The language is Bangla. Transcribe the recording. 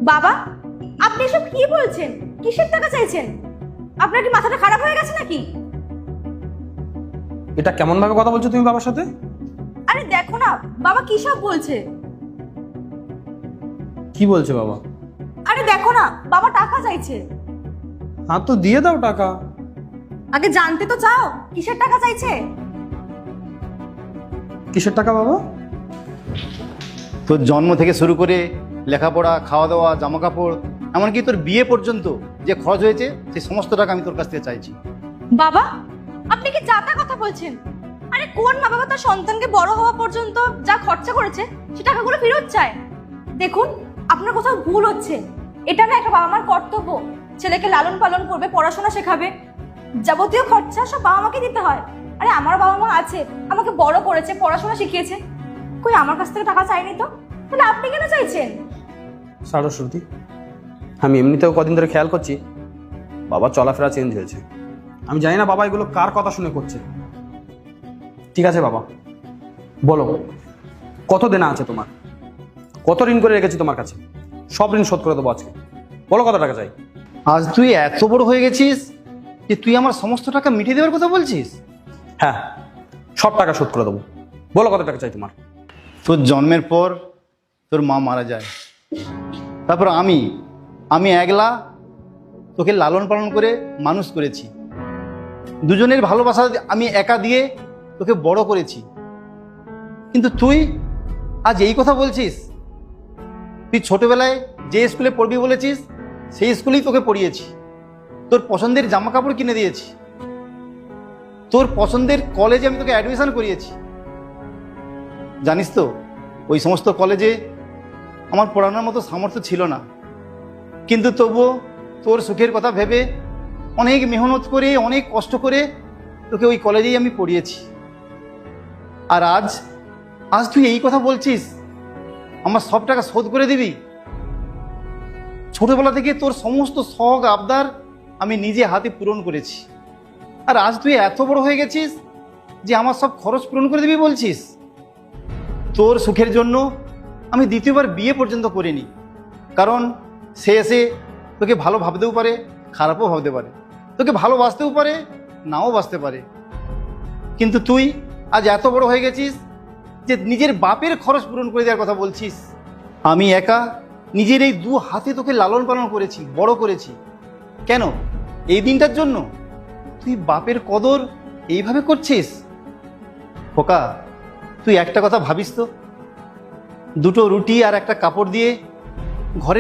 বাবা, আপনি এসব কি বলছেন? কিসের টাকা চাইছেন? আপনার কি মাথাটা খারাপ হয়ে গেছে নাকি? এটা কেমন ভাবে কথা বলছো তুমি বাবার সাথে? আরে দেখো না, বাবা কি সব বলছে। কি বলছে বাবা? আরে দেখো না, বাবা টাকা চাইছে। হ্যাঁ তো দিয়ে দাও টাকা। আগে জানতে তো চাও কিসের টাকা চাইছে। কিসের টাকা বাবা? তোর জন্ম থেকে শুরু করে লেখাপড়া, খাওয়া দাওয়া, জামা কাপড়, এমনকি তোর বিয়ে পর্যন্ত যে খরচ হয়েছে সেই সমস্ত টাকা আমি তোর কাছ থেকে চাইছি। বাবা, আপনি কি যাতা কথা বলছেন? আরে কোন মা বাবা তার সন্তানকে বড় হওয়া পর্যন্ত যা খরচা করেছে সে টাকাগুলো ফেরত চায়? দেখুন, আপনার কোথাও ভুল হচ্ছে। এটা না একটা বাবা মার কর্তব্য। ছেলেকে লালন পালন করবে, পড়াশোনা শেখাবে, যাবতীয় খরচা সব বাবা মাকে দিতে হয়। আরে আমার বাবা মা আছে, আমাকে বড় করেছে, পড়াশোনা শিখিয়েছে, কই আমার কাছ থেকে টাকা চাইনি তো। তাহলে আপনি কেন চাইছেন? সরস্বতী, আমি এমনিতেও কদিন ধরে খেয়াল করছি বাবার চলাফেরা চেঞ্জ হয়েছে। আমি জানি না বাবা এগুলো কার কথা শুনে করছে। ঠিক আছে বাবা, বলো কত দেনা আছে তোমার? কত ঋণ করে রেখেছি তোমার কাছে? সব ঋণ শোধ করে দেবো আজকে। বলো কত টাকা চাই। আজ তুই এত বড় হয়ে গেছিস যে তুই আমার সমস্ত টাকা মিটিয়ে দেওয়ার কথা বলছিস? হ্যাঁ, সব টাকা শোধ করে দেবো। বলো কত টাকা চাই তোমার। তোর জন্মের পর তোর মা মারা যায়, তারপর আমি একলা তোকে লালন পালন করে মানুষ করেছি। দুজনের ভালোবাসা আমি একা দিয়ে তোকে বড় করেছি। কিন্তু তুই আজ এই কথা বলছিস? তুই ছোটবেলায় যে স্কুলে পড়বি বলেছিস সেই স্কুলেই তোকে পড়িয়েছি। তোর পছন্দের জামা কাপড় কিনে দিয়েছি, তোর পছন্দের কলেজে আমি তোকে অ্যাডমিশন করিয়েছি। জানিস তো ওই সমস্ত কলেজে আমার পড়ানোর মতো সামর্থ্য ছিল না, কিন্তু তবুও তোর সুখের কথা ভেবে অনেক মেহনত করে, অনেক কষ্ট করে তোকে ওই কলেজেই আমি পড়িয়েছি। আর আজ তুই এই কথা বলছিস আমার সব টাকা শোধ করে দিবি? ছোটবেলা থেকে তোর সমস্ত শখ আবদার আমি নিজে হাতে পূরণ করেছি, আর আজ তুই এত বড় হয়ে গেছিস যে আমার সব খরচ পূরণ করে দিবি বলছিস? তোর সুখের জন্য আমি দ্বিতীয়বার বিয়ে পর্যন্ত করিনি, কারণ সে এসে তোকে ভালো ভাবতেও পারে, খারাপও ভাবতে পারে, তোকে ভালোবাসতেও পারে, নাও বাসতে পারে। কিন্তু তুই আজ এত বড় হয়ে গেছিস যে নিজের বাপের খরচ পূরণ করে দেওয়ার কথা বলছিস। আমি একা নিজের এই দু হাতে তোকে লালন পালন করেছি, বড় করেছি। কেন? এই দিনটার জন্য তুই বাপের কদর এইভাবে করছিস? খোকা, তুই একটা কথা ভাবিস তো, দুটো রুটি আর একটা কাপড় দিয়ে ঘরে